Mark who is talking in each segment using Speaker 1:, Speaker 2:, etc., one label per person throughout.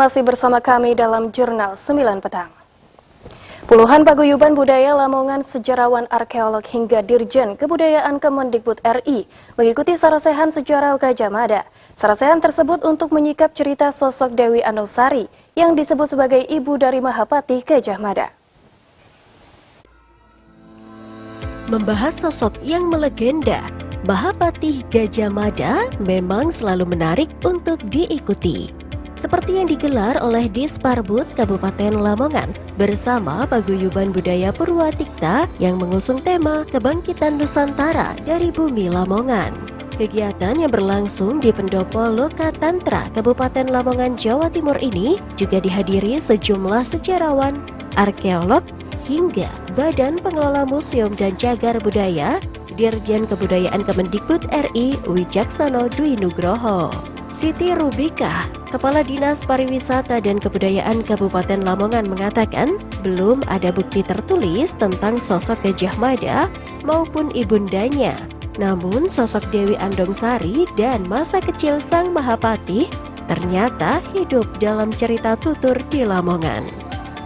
Speaker 1: Masih bersama kami dalam Jurnal 9 Petang. Puluhan paguyuban budaya Lamongan, sejarawan, arkeolog hingga Dirjen Kebudayaan Kemendikbud RI mengikuti sarasehan sejarah Gajah Mada. Sarasehan tersebut untuk menyikap cerita sosok Dewi Andongsari yang disebut sebagai ibu dari Mahapati Gajah Mada.
Speaker 2: Membahas sosok yang melegenda, Mahapati Gajah Mada memang selalu menarik untuk diikuti. Seperti yang digelar oleh Disparbud Kabupaten Lamongan bersama Paguyuban Budaya Purwatikta yang mengusung tema Kebangkitan Nusantara dari Bumi Lamongan. Kegiatan yang berlangsung di Pendopo Lokatantra Kabupaten Lamongan, Jawa Timur ini juga dihadiri sejumlah sejarawan, arkeolog, hingga Badan Pengelola Museum dan Cagar Budaya, Dirjen Kebudayaan Kemendikbud RI Wicaksono Dwi Nugroho. Siti Rubika, Kepala Dinas Pariwisata dan Kebudayaan Kabupaten Lamongan mengatakan belum ada bukti tertulis tentang sosok Gajah Mada maupun ibundanya. Namun sosok Dewi Andongsari dan masa kecil Sang Mahapati ternyata hidup dalam cerita tutur di Lamongan.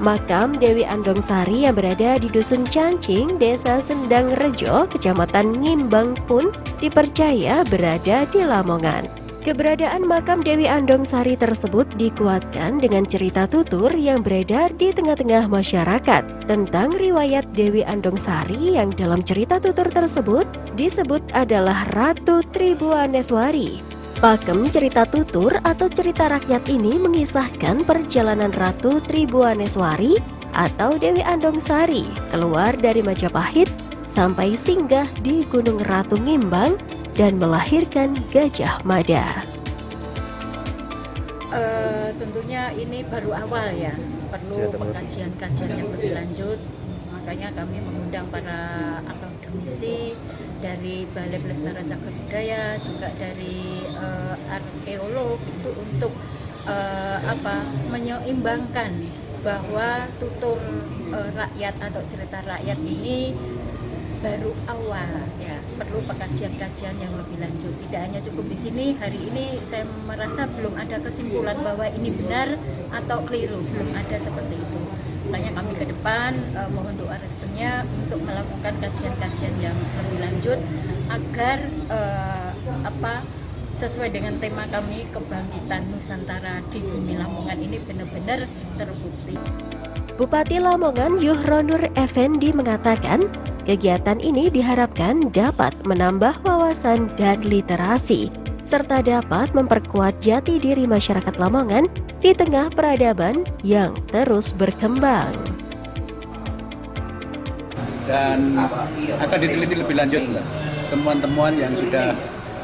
Speaker 2: Makam Dewi Andongsari yang berada di Dusun Cancing, Desa Sendang Rejo, Kecamatan Ngimbang pun dipercaya berada di Lamongan. Keberadaan makam Dewi Andongsari tersebut dikuatkan dengan cerita tutur yang beredar di tengah-tengah masyarakat tentang riwayat Dewi Andongsari yang dalam cerita tutur tersebut disebut adalah Ratu Tribuaneswari. Pakem cerita tutur atau cerita rakyat ini mengisahkan perjalanan Ratu Tribuaneswari atau Dewi Andongsari keluar dari Majapahit sampai singgah di Gunung Ratu Ngimbang dan melahirkan Gajah Mada.
Speaker 3: Tentunya ini baru awal ya, perlu pengkajian-kajian yang lebih lanjut. Makanya kami mengundang para akademisi dari Balai Pelestarian Cagar Budaya, juga dari arkeolog itu untuk menyeimbangkan bahwa tutur rakyat atau cerita rakyat ini baru awal ya, perlu pengkajian-kajian yang lebih lanjut. Tidak hanya cukup di sini. Hari ini saya merasa belum ada kesimpulan bahwa ini benar atau keliru, belum ada seperti itu. Makanya kami ke depan mohon doa restunya untuk melakukan kajian-kajian yang lebih lanjut agar sesuai dengan tema kami, Kebangkitan Nusantara di Bumi Lamongan ini benar-benar terbukti.
Speaker 2: Bupati Lamongan Yuhronur Effendi mengatakan kegiatan ini diharapkan dapat menambah wawasan dan literasi, serta dapat memperkuat jati diri masyarakat Lamongan di tengah peradaban yang terus berkembang.
Speaker 4: Dan akan diteliti lebih lanjut temuan-temuan yang sudah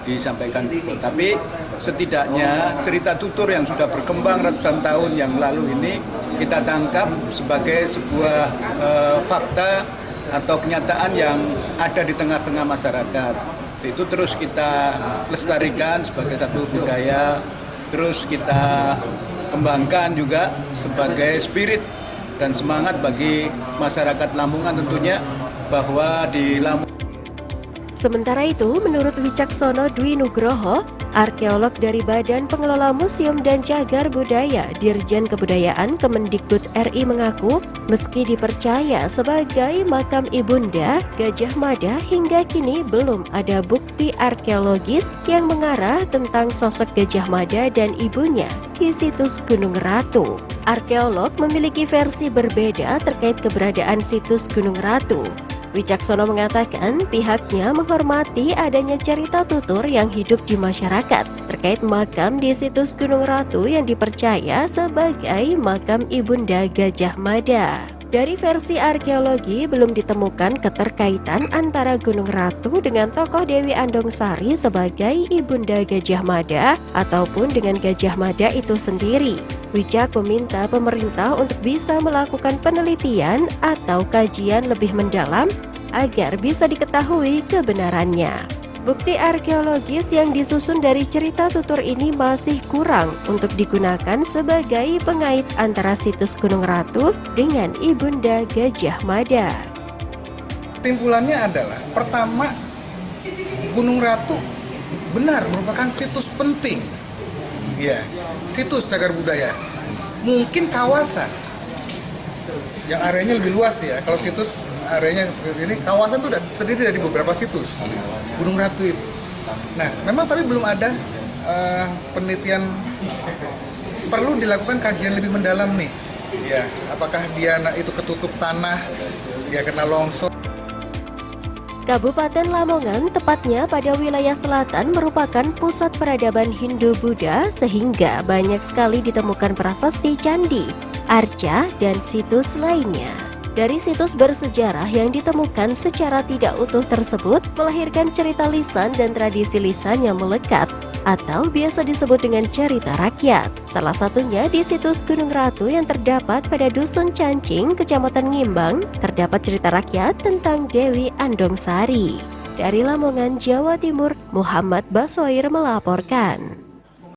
Speaker 4: disampaikan. Tapi setidaknya cerita tutur yang sudah berkembang ratusan tahun yang lalu ini kita tangkap sebagai sebuah fakta atau kenyataan yang ada di tengah-tengah masyarakat. Itu terus kita lestarikan sebagai satu budaya, terus kita kembangkan juga sebagai spirit dan semangat bagi masyarakat Lamongan tentunya bahwa di Lamongan.
Speaker 2: Sementara itu, menurut Wicaksono Dwi Nugroho, arkeolog dari Badan Pengelola Museum dan Cagar Budaya, Dirjen Kebudayaan Kemendikbud RI mengaku, meski dipercaya sebagai makam ibunda Gajah Mada, hingga kini belum ada bukti arkeologis yang mengarah tentang sosok Gajah Mada dan ibunya di situs Gunung Ratu. Arkeolog memiliki versi berbeda terkait keberadaan situs Gunung Ratu. Wicaksono mengatakan pihaknya menghormati adanya cerita tutur yang hidup di masyarakat terkait makam di situs Gunung Ratu yang dipercaya sebagai makam ibunda Gajah Mada. Dari versi arkeologi belum ditemukan keterkaitan antara Gunung Ratu dengan tokoh Dewi Andongsari sebagai ibunda Gajah Mada ataupun dengan Gajah Mada itu sendiri. Wicak meminta pemerintah untuk bisa melakukan penelitian atau kajian lebih mendalam agar bisa diketahui kebenarannya. Bukti arkeologis yang disusun dari cerita tutur ini masih kurang untuk digunakan sebagai pengait antara situs Gunung Ratu dengan ibunda Gajah Mada.
Speaker 5: Kesimpulannya adalah, pertama, Gunung Ratu benar merupakan situs penting, ya, situs cagar budaya mungkin kawasan yang areanya lebih luas ya. Kalau situs areanya seperti ini, kawasan itu terdiri dari beberapa situs Gunung Ratu itu. Nah, memang tapi belum ada penelitian, perlu dilakukan kajian lebih mendalam nih. Ya, apakah dia itu ketutup tanah, dia kena longsor.
Speaker 2: Kabupaten Lamongan, tepatnya pada wilayah selatan, merupakan pusat peradaban Hindu-Buddha sehingga banyak sekali ditemukan prasasti candi, arca, dan situs lainnya. Dari situs bersejarah yang ditemukan secara tidak utuh tersebut melahirkan cerita lisan dan tradisi lisan yang melekat atau biasa disebut dengan cerita rakyat. Salah satunya di situs Gunung Ratu yang terdapat pada Dusun Cancing, Kecamatan Ngimbang, terdapat cerita rakyat tentang Dewi Andongsari. Dari Lamongan, Jawa Timur, Muhammad Baswair melaporkan.